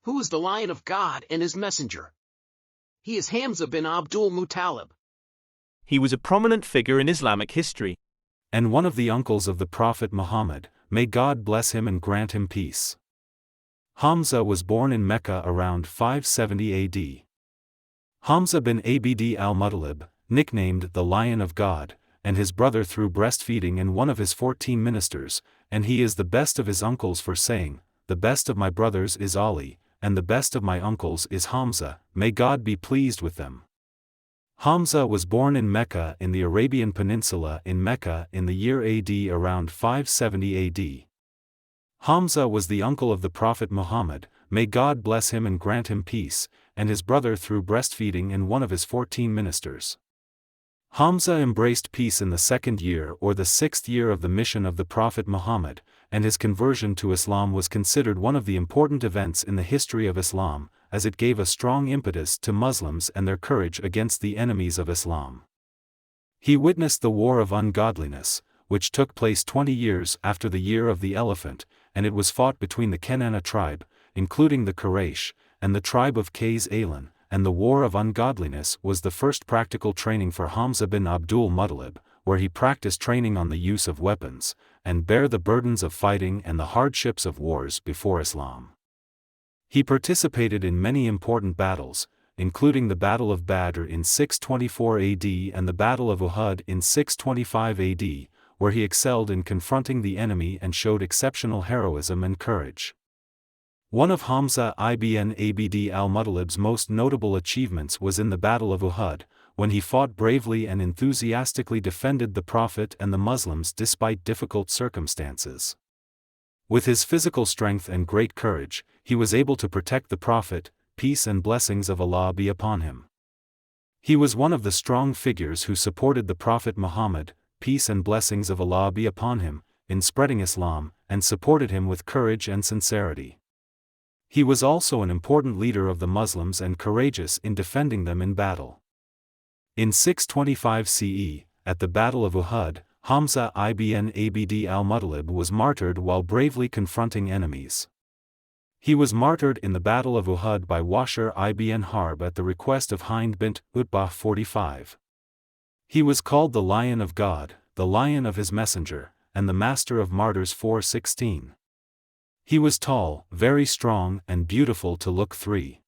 Who is the Lion of God and his messenger? He is Hamza bin Abdul Muttalib. He was a prominent figure in Islamic history, and one of the uncles of the Prophet Muhammad, may God bless him and grant him peace. Hamza was born in Mecca around 570 AD. Hamza bin Abdul, nicknamed the Lion of God, and his brother through breastfeeding and one of his 14 ministers, and he is the best of his uncles for saying, "The best of my brothers is Ali, and the best of my uncles is Hamza, may God be pleased with them." Hamza was born in Mecca in the Arabian Peninsula in Mecca in the year AD around 570 AD. Hamza was the uncle of the Prophet Muhammad, may God bless him and grant him peace, and his brother through breastfeeding and one of his 14 ministers. Hamza embraced peace in the 2nd year or the 6th year of the mission of the Prophet Muhammad, and his conversion to Islam was considered one of the important events in the history of Islam, as it gave a strong impetus to Muslims and their courage against the enemies of Islam. He witnessed the War of Ungodliness, which took place 20 years after the Year of the Elephant, and it was fought between the Kenana tribe, including the Quraysh, and the tribe of Qays Alan, and the War of Ungodliness was the first practical training for Hamza bin Abdul Muttalib, where he practiced training on the use of weapons, and bear the burdens of fighting and the hardships of wars before Islam. He participated in many important battles, including the Battle of Badr in 624 AD and the Battle of Uhud in 625 AD, where he excelled in confronting the enemy and showed exceptional heroism and courage. One of Hamza ibn Abdul-Muttalib's most notable achievements was in the Battle of Uhud, when he fought bravely and enthusiastically defended the Prophet and the Muslims despite difficult circumstances. With his physical strength and great courage, he was able to protect the Prophet, peace and blessings of Allah be upon him. He was one of the strong figures who supported the Prophet Muhammad, peace and blessings of Allah be upon him, in spreading Islam, and supported him with courage and sincerity. He was also an important leader of the Muslims and courageous in defending them in battle. In 625 CE, at the Battle of Uhud, Hamza ibn Abdul-Muttalib was martyred while bravely confronting enemies. He was martyred in the Battle of Uhud by Washer ibn Harb at the request of Hind bint Utbah 45. He was called the Lion of God, the Lion of his Messenger, and the Master of Martyrs 4:16. He was tall, very strong and beautiful to look. 3.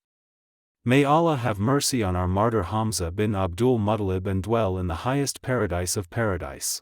May Allah have mercy on our martyr Hamza bin Abdul Muttalib and dwell in the highest paradise of paradise.